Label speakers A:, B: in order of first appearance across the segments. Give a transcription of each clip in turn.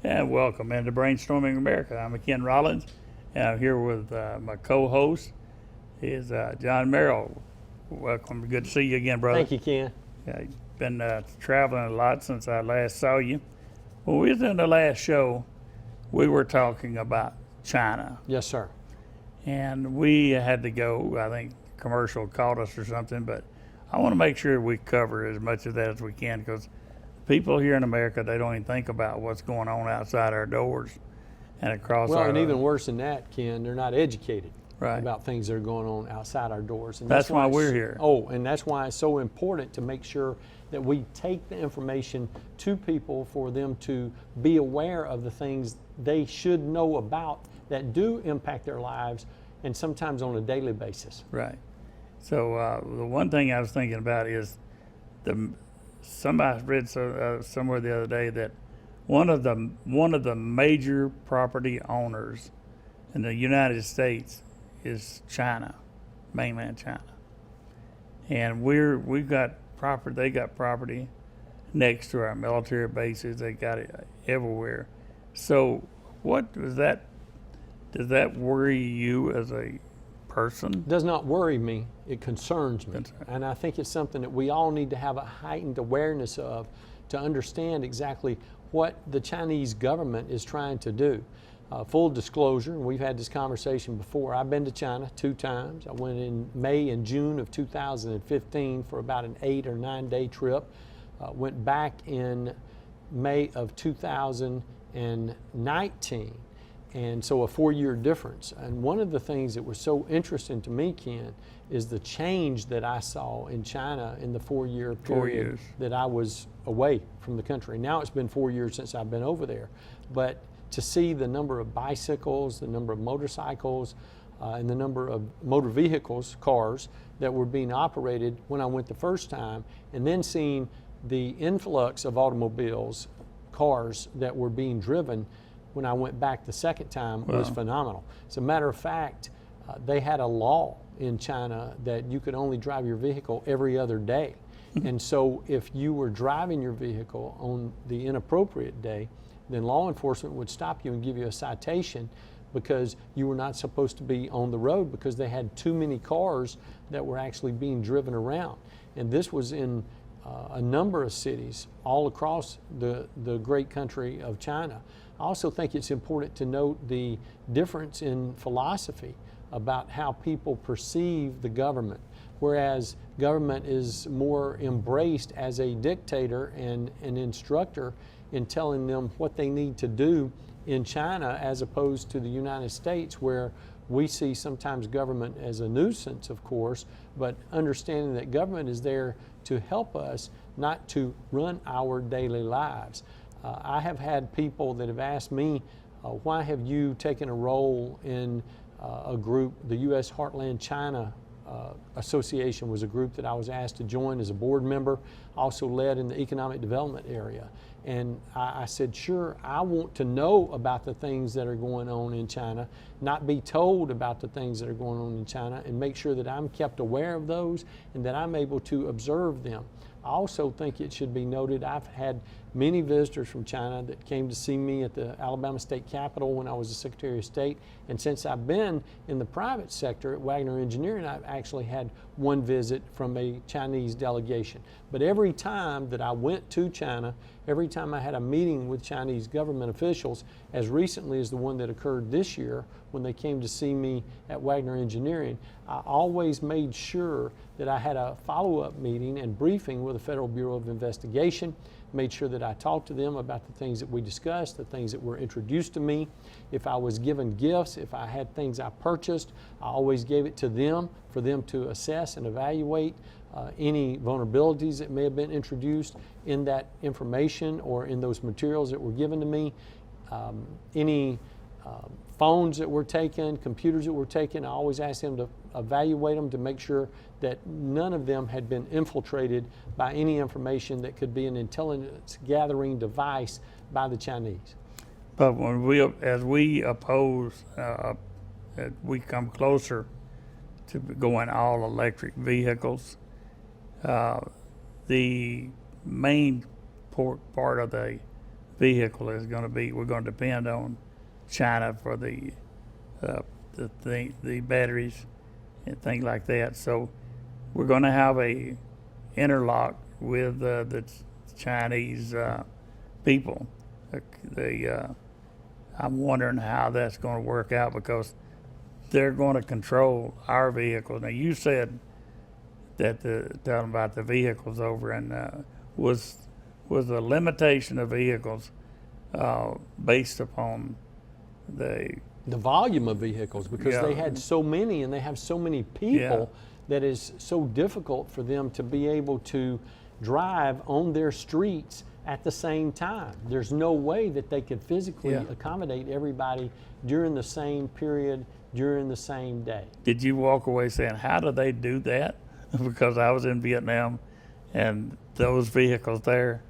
A: And welcome into Brainstorming America. I'm Ken Rollins, and I'm here with my co-host is John Merrill. Welcome. Good to see you again, brother.
B: Thank you, Ken.
A: You've been traveling a lot since I last saw you. When we was in the last show, we were talking about China.
B: Yes, sir.
A: And we had to go, I think commercial called us or something, but I want to make sure we cover as much of that as we can, because people here in America, they don't even think about what's going on outside our doors and across our...
B: Well, and even worse than that, Ken, they're not educated
A: Right.
B: about things that are going on outside our doors. And
A: That's why we're here.
B: Oh, and that's why it's so important to make sure that we take the information to people for them to be aware of the things they should know about that do impact their lives, and sometimes on a daily basis.
A: Right. So the one thing I was thinking about is somebody read somewhere the other day that one of the major property owners in the United States is China, mainland China, and we've got property. They got property next to our military bases. They got it everywhere. So, what does that worry you as a person?
B: It does not worry me. It concerns me. And I think it's something that we all need to have a heightened awareness of to understand exactly what the Chinese government is trying to do. Full disclosure, and we've had this conversation before, I've been to China 2 times. I went in May and June of 2015 for about an 8 or 9 day trip. Went back in May of 2019. And so a 4-year difference. And one of the things that was so interesting to me, Ken, is the change that I saw in China in the 4-year period that I was away from the country. Now it's been 4 years since I've been over there. But to see the number of bicycles, the number of motorcycles, and the number of motor vehicles, cars, that were being operated when I went the first time, and then seeing the influx of automobiles, cars that were being driven when I went back the second time was phenomenal. As a matter of fact, they had a law in China that you could only drive your vehicle every other day. And so if you were driving your vehicle on the inappropriate day, then law enforcement would stop you and give you a citation because you were not supposed to be on the road because they had too many cars that were actually being driven around. And this was in a number of cities all across the great country of China. I also think it's important to note the difference in philosophy about how people perceive the government. Whereas government is more embraced as a dictator and an instructor in telling them what they need to do in China, as opposed to the United States, where we see sometimes government as a nuisance, of course, but understanding that government is there to help us, not to run our daily lives. I have had people that have asked me, why have you taken a role in a group, the U.S. Heartland China Association was a group that I was asked to join as a board member, also led in the economic development area. And I said, sure, I want to know about the things that are going on in China, not be told about the things that are going on in China, and make sure that I'm kept aware of those and that I'm able to observe them. I also think it should be noted I've had many visitors from China that came to see me at the Alabama State Capitol when I was the Secretary of State. And since I've been in the private sector at Wagner Engineering, I've actually had one visit from a Chinese delegation. But every time that I went to China, every time I had a meeting with Chinese government officials, as recently as the one that occurred this year when they came to see me at Wagner Engineering, I always made sure that I had a follow-up meeting and briefing with the Federal Bureau of Investigation, made sure that I talked to them about the things that we discussed, the things that were introduced to me. If I was given gifts, if I had things I purchased, I always gave it to them for them to assess and evaluate any vulnerabilities that may have been introduced in that information or in those materials that were given to me. Any phones that were taken, computers that were taken, I always asked them to evaluate them to make sure that none of them had been infiltrated by any information that could be an intelligence gathering device by the Chinese.
A: But when as we come closer to going all electric vehicles, the main part of vehicle is going to be. We're going to depend on China for the batteries and things like that. So we're going to have a interlock with the Chinese people. I'm wondering how that's going to work out, because they're going to control our vehicles. Now, you said that talking about the vehicles over in was a limitation of vehicles based upon the
B: volume of vehicles, because they had so many and they have so many people that is so difficult for them to be able to drive on their streets at the same time. There's no way that they could physically accommodate everybody during the same period, during the same day.
A: Did you walk away saying, how do they do that? Because I was in Vietnam, and those vehicles there,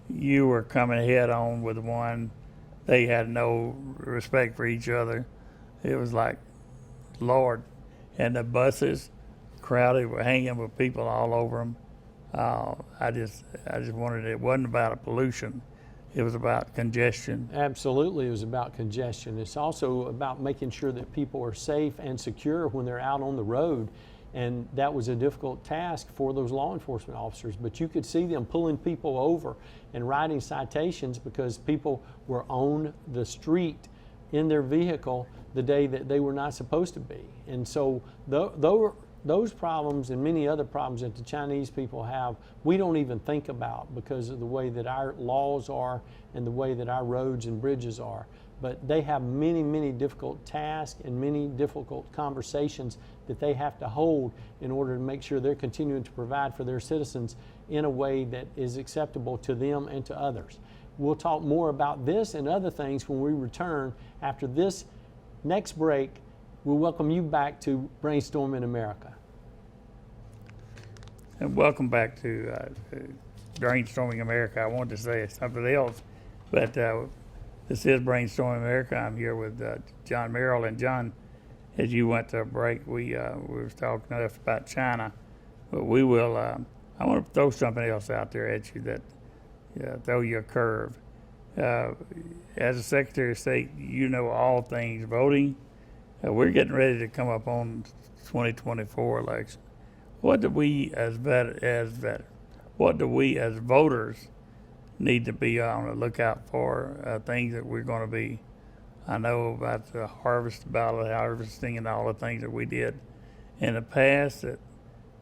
A: you were coming head on with one. They had no respect for each other. It was like, Lord. And the buses crowded, were hanging with people all over them. I just wanted, it wasn't about pollution. It was about congestion.
B: Absolutely, it was about congestion. It's also about making sure that people are safe and secure when they're out on the road. And that was a difficult task for those law enforcement officers. But you could see them pulling people over and writing citations because people were on the street in their vehicle the day that they were not supposed to be. And so those problems and many other problems that the Chinese people have, we don't even think about because of the way that our laws are and the way that our roads and bridges are. But they have many, many difficult tasks and many difficult conversations that they have to hold in order to make sure they're continuing to provide for their citizens in a way that is acceptable to them and to others. We'll talk more about this and other things when we return after this next break. We'll welcome you back to Brainstorming America.
A: And welcome back to Brainstorming America. I wanted to say something else, but this is Brainstorming America. I'm here with John Merrill. And John, as you went to a break, we were talking enough about China, but we will. I want to throw something else out there at you that throw you a curve. As a Secretary of State, you know all things voting. We're getting ready to come up on 2024 election. What do we as voters need to be on the lookout for? Things that we're going to be. I know about the ballot harvesting and all the things that we did in the past that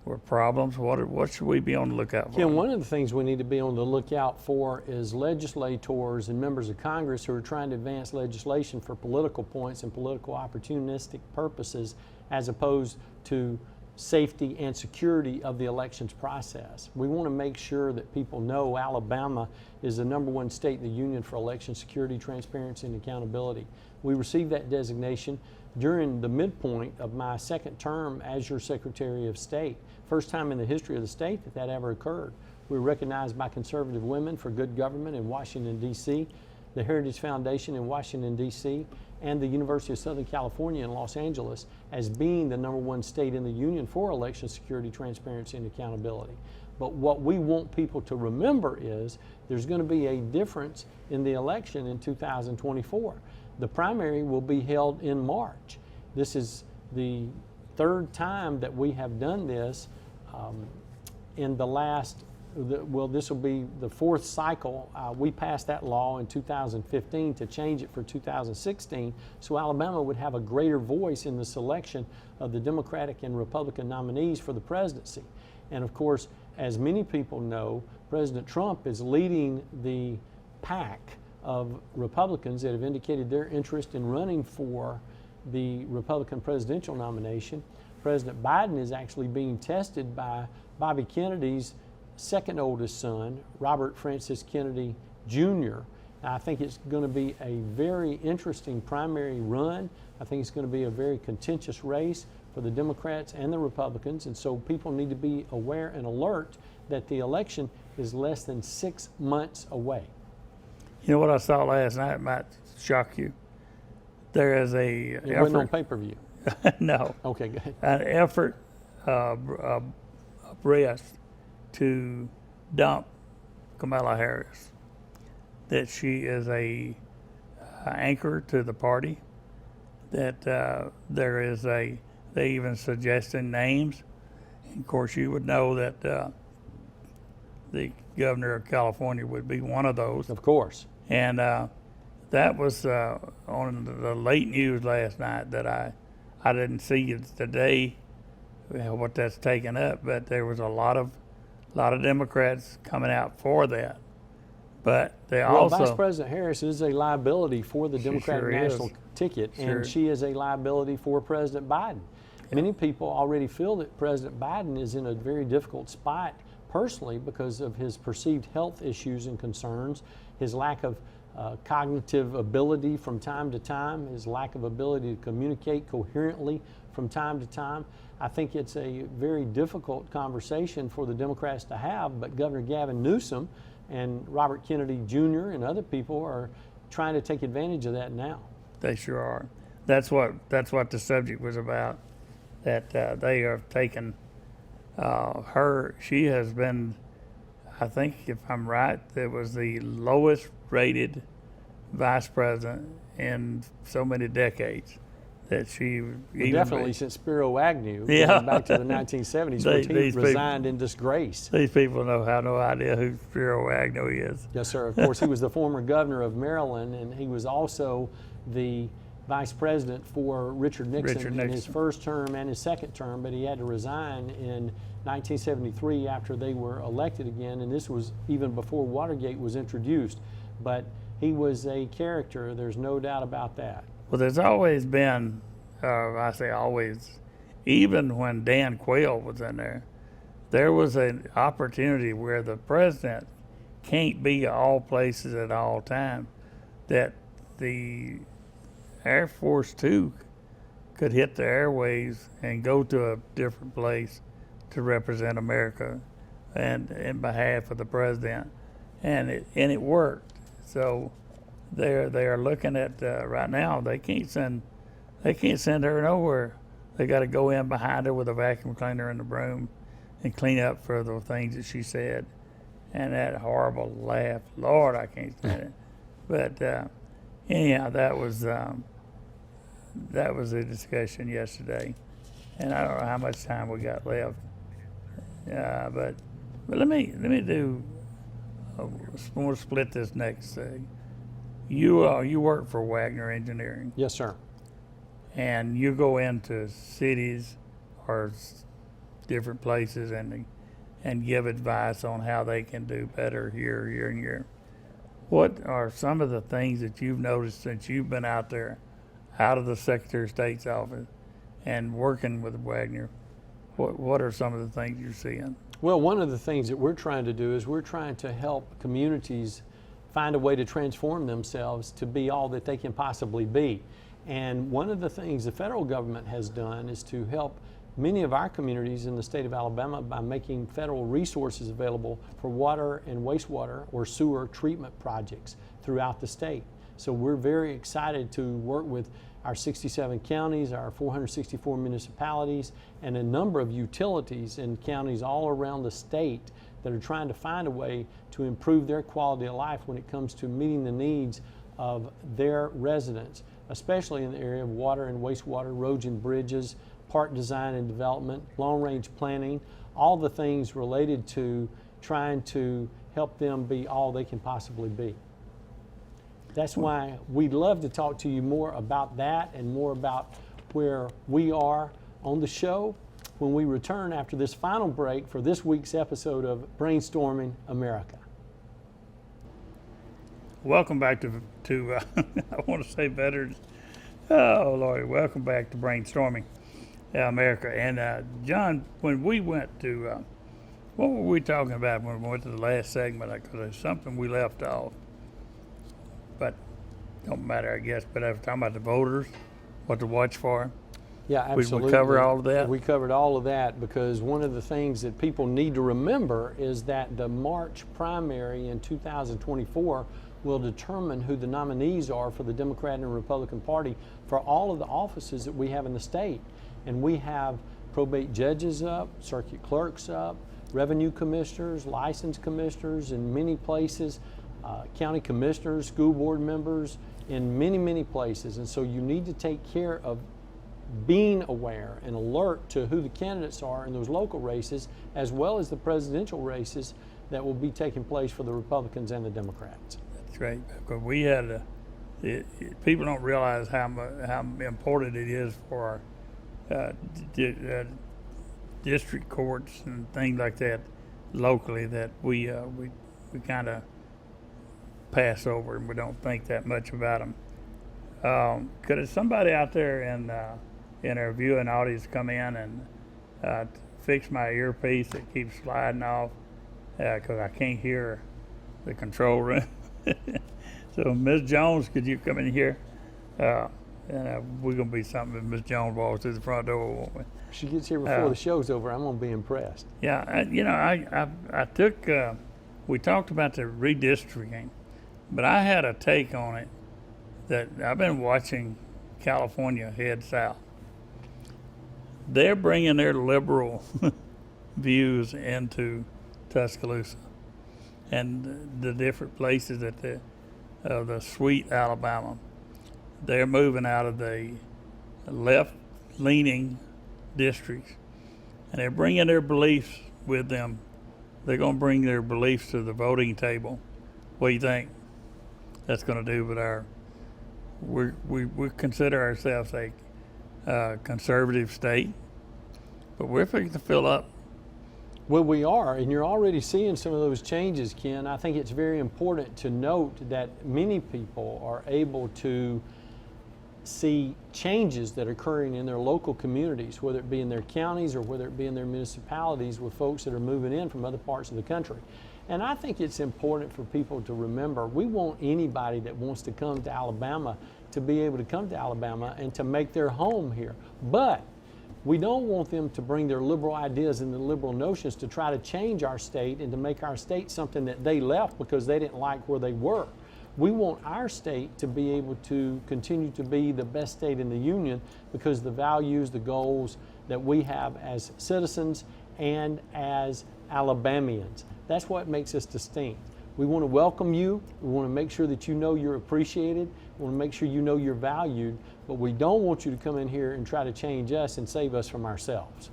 A: were problems. What should we be on the lookout for?
B: Ken, one of the things we need to be on the lookout for is legislators and members of Congress who are trying to advance legislation for political points and political opportunistic purposes, as opposed to safety and security of the elections process. We want to make sure that people know Alabama is the #1 state in the union for election security, transparency, and accountability. We received that designation during the midpoint of my second term as your Secretary of State. First time in the history of the state that ever occurred. We were recognized by Conservative Women for Good Government in Washington, D.C., the Heritage Foundation in Washington, D.C., and the University of Southern California in Los Angeles as being the #1 state in the union for election security, transparency, and accountability. But what we want people to remember is there's going to be a difference in the election in 2024. The primary will be held in March. This is the third time that we have done this in the last, this will be the fourth cycle. We passed that law in 2015 to change it for 2016, so Alabama would have a greater voice in the selection of the Democratic and Republican nominees for the presidency. And of course, as many people know, President Trump is leading the pack of Republicans that have indicated their interest in running for the Republican presidential nomination. President Biden is actually being tested by Bobby Kennedy's second oldest son, Robert Francis Kennedy Jr. I think it's going to be a very interesting primary run. I think it's going to be a very contentious race for the Democrats and the Republicans, and so people need to be aware and alert that the election is less than 6 months away.
A: You know what I saw last night might shock you. There is a
B: It wasn't on pay-per-view.
A: No.
B: Okay, go ahead.
A: An effort abreast to dump Kamala Harris. that she is a anchor to the party, that there is they even suggested names. And of course, you would know that the governor of California would be one of those.
B: Of course.
A: And that was on the late news last night that I didn't see it today, what that's taken up, but there was a lot of Democrats coming out for that. But they also,
B: Vice President Harris is a liability for the Democratic
A: sure
B: national
A: is.
B: ticket,
A: Sure.
B: and she is a liability for President Biden. Many people already feel that President Biden is in a very difficult spot personally because of his perceived health issues and concerns, his lack of cognitive ability from time to time, his lack of ability to communicate coherently from time to time. I think it's a very difficult conversation for the Democrats to have, but Governor Gavin Newsom and Robert Kennedy Jr. and other people are trying to take advantage of that now.
A: they sure are. That's what the subject was about. That they have taken her. She has been, I think, if I'm right, it was the lowest rated vice president in so many decades. That she
B: Definitely since Spiro Agnew,
A: Yeah.
B: going back to the 1970s, when he
A: These
B: resigned in disgrace.
A: These people have no idea who Spiro Agnew is.
B: Yes, sir. Of course, he was the former governor of Maryland, and he was also the vice president for Richard Nixon in his first term and his second term, but he had to resign in 1973 after they were elected again, and this was even before Watergate was introduced. But he was a character, there's no doubt about that.
A: Well, there's always been, I say always, even when Dan Quayle was in there was an opportunity where the president can't be all places at all times, that the Air Force too could hit the airways and go to a different place to represent America and in behalf of the president, and it worked. So they are looking at right now. They can't send her nowhere. They got to go in behind her with a vacuum cleaner and a broom and clean up for the things that she said. And that horrible laugh, Lord, I can't stand it. But anyhow, that was the discussion yesterday, and I don't know how much time we got left. But let me do. We'll split this next thing. You work for Wagner Engineering,
B: Yes, sir.
A: and you go into cities or different places and give advice on how they can do better here, and here. What are some of the things that you've noticed since you've been out there, out of the Secretary of State's office, and working with Wagner? What are some of the things you're seeing?
B: Well, one of the things that we're trying to do is we're trying to help communities find a way to transform themselves to be all that they can possibly be. And one of the things the federal government has done is to help many of our communities in the state of Alabama by making federal resources available for water and wastewater or sewer treatment projects throughout the state. So we're very excited to work with our 67 counties, our 464 municipalities, and a number of utilities in counties all around the state that are trying to find a way to improve their quality of life when it comes to meeting the needs of their residents, especially in the area of water and wastewater, roads and bridges, park design and development, long-range planning, all the things related to trying to help them be all they can possibly be. That's why we'd love to talk to you more about that and more about where we are on the show when we return after this final break for this week's episode of Brainstorming America.
A: Welcome back to I want to say better. Oh Lord, welcome back to Brainstorming America. And John, when we went to, what were we talking about when we went to the last segment? Because there's something we left off, but don't matter, I guess. But I was talking about the voters, what to watch for.
B: Yeah, absolutely.
A: We cover all of that?
B: We covered all of that because one of the things that people need to remember is that the March primary in 2024 will determine who the nominees are for the Democrat and Republican Party for all of the offices that we have in the state. And we have probate judges up, circuit clerks up, revenue commissioners, license commissioners in many places, county commissioners, school board members, in many, many places. And so you need to take care of being aware and alert to who the candidates are in those local races, as well as the presidential races that will be taking place for the Republicans and the Democrats.
A: That's right, because we had people don't realize how important it is for our district courts and things like that locally that we kind of pass over and we don't think that much about them. Could somebody out there in our viewing audience come in and fix my earpiece that keeps sliding off because I can't hear the control room? So, Ms. Jones, could you come in here? And we're going to be something if Ms. Jones walks through the front door, won't we?
B: If she gets here before the show's over, I'm going to be impressed.
A: Yeah, I took, we talked about the redistricting, but I had a take on it that I've been watching California head south. They're bringing their liberal views into Tuscaloosa and the different places that the sweet Alabama. They're moving out of the left-leaning districts, and they're bringing their beliefs with them. They're going to bring their beliefs to the voting table. What do you think that's going to do with our? We consider ourselves a conservative state, but we're fixing to fill up.
B: Well, we are, and you're already seeing some of those changes, Ken. I think it's very important to note that many people are able to see changes that are occurring in their local communities, whether it be in their counties or whether it be in their municipalities with folks that are moving in from other parts of the country. And I think it's important for people to remember, we want anybody that wants to come to Alabama to be able to come to Alabama and to make their home here. But we don't want them to bring their liberal ideas and the liberal notions to try to change our state and to make our state something that they left because they didn't like where they were. We want our state to be able to continue to be the best state in the union because the values, the goals that we have as citizens and as Alabamians. That's what makes us distinct. We want to welcome you. We want to make sure that you know you're appreciated. We want to make sure you know you're valued, but we don't want you to come in here and try to change us and save us from ourselves.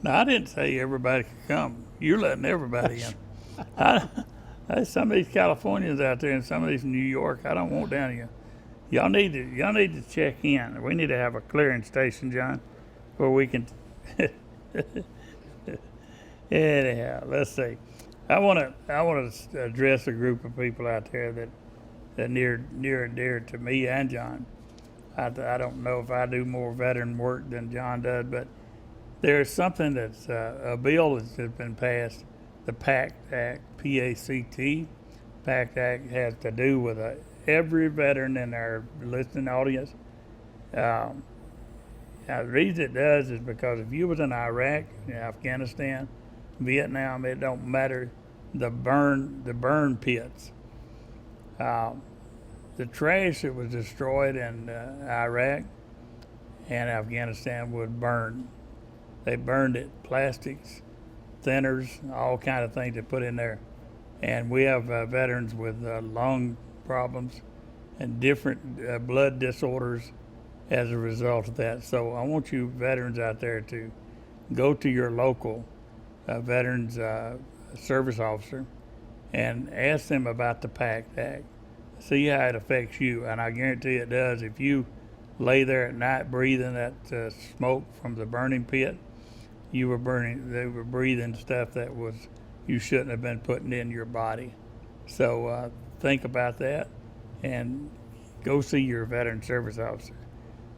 A: Now, I didn't say everybody could come. You're letting everybody in. Some of these Californians out there and some of these New York, I don't want down here. Y'all need to check in. We need to have a clearing station, John, where we can. Anyhow, let's see. I want to address a group of people out there that near and dear to me and John. I don't know if I do more veteran work than John does, but there's something that's a bill that's been passed, the PACT Act, P-A-C-T. PACT Act has to do with every veteran in our listening audience. Now, the reason it does is because if you was in Iraq, Afghanistan, Vietnam, it don't matter. The burn pits. The trash that was destroyed in Iraq and Afghanistan was burned. They burned it, plastics, thinners, all kind of things they put in there. And we have veterans with lung problems and different blood disorders as a result of that. So I want you veterans out there to go to your local veterans service officer and ask them about the PACT Act. See how it affects you, and I guarantee it does. If you lay there at night breathing that smoke from the burning pit, they were breathing stuff that you shouldn't have been putting in your body. So think about that and go see your veteran service officer.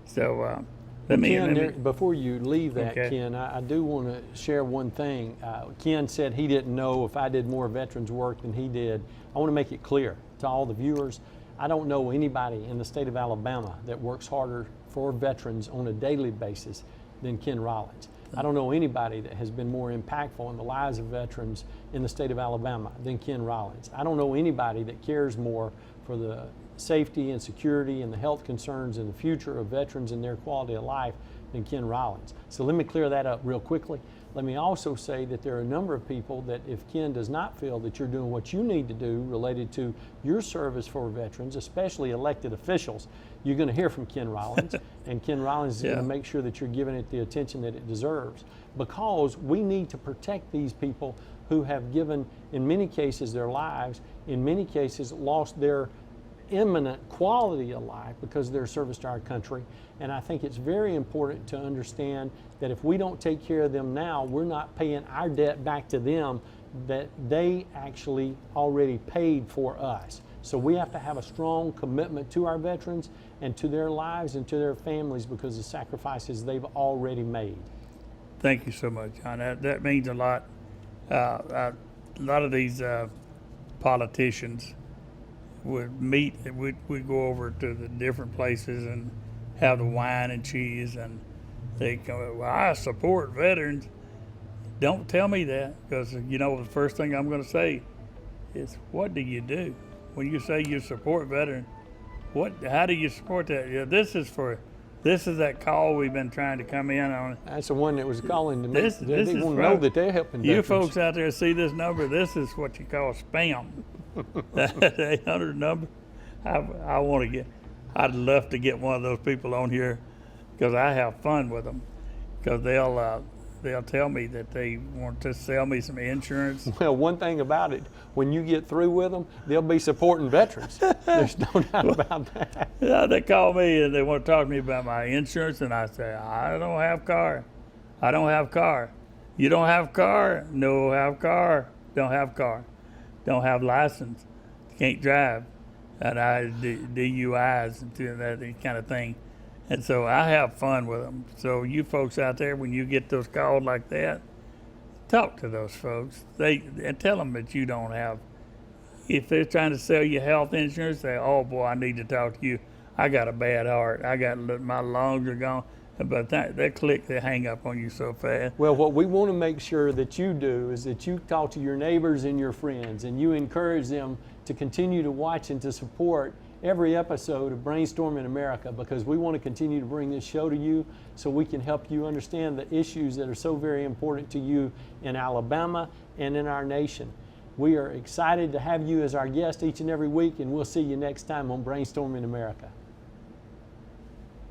A: So
B: before you leave that,
A: okay.
B: Ken, I do want to share one thing. Ken said he didn't know if I did more veterans work than he did. I want to make it clear to all the viewers, I don't know anybody in the state of Alabama that works harder for veterans on a daily basis than Ken Rollins. I don't know anybody that has been more impactful in the lives of veterans in the state of Alabama than Ken Rollins. I don't know anybody that cares more for the safety and security and the health concerns and the future of veterans and their quality of life than Ken Rollins. So let me clear that up real quickly. Let me also say that there are a number of people that if Ken does not feel that you're doing what you need to do related to your service for veterans, especially elected officials, you're going to hear from Ken Rollins, and Ken Rollins is going to make sure that you're giving it the attention that it deserves, because we need to protect these people who have given, in many cases, their lives, in many cases lost their eminent quality of life because of their service to our country. And I think it's very important to understand that if we don't take care of them now, we're not paying our debt back to them that they actually already paid for us. So we have to have a strong commitment to our veterans and to their lives and to their families because of the sacrifices they've already made.
A: Thank you so much, John. That means a lot. A lot of these politicians would meet, we'd go over to the different places and have the wine and cheese, and they go, well, I support veterans. Don't tell me that, because you know the first thing I'm going to say is, what do you do when you say you support veterans? How do you support that? Yeah, this is that call we've been trying to come in on.
B: That's the one that was calling to me.
A: This
B: They
A: is
B: want to know that they're helping
A: you
B: veterans.
A: folks out there see this number. This is what you call spam. That 800 number. I want to get. I'd love to get one of those people on here, because I have fun with them. Because they'll tell me that they want to sell me some insurance.
B: Well, one thing about it, when you get through with them, they'll be supporting veterans. There's no doubt about that.
A: Yeah, they call me and they want to talk to me about my insurance, and I say, I don't have car. I don't have car. You don't have car? No, have car. Don't have car. Don't have license. Can't drive. And DUIs and that kind of thing. And so I have fun with them. So you folks out there, when you get those calls like that, talk to those folks. And tell them that you don't have. If they're trying to sell you health insurance, say, oh boy, I need to talk to you. I got a bad heart. My lungs are gone. But they hang up on you so fast.
B: Well, what we want to make sure that you do is that you talk to your neighbors and your friends, and you encourage them to continue to watch and to support every episode of Brainstorming America, because we want to continue to bring this show to you so we can help you understand the issues that are so very important to you in Alabama and in our nation. We are excited to have you as our guest each and every week, and we'll see you next time on Brainstorming America.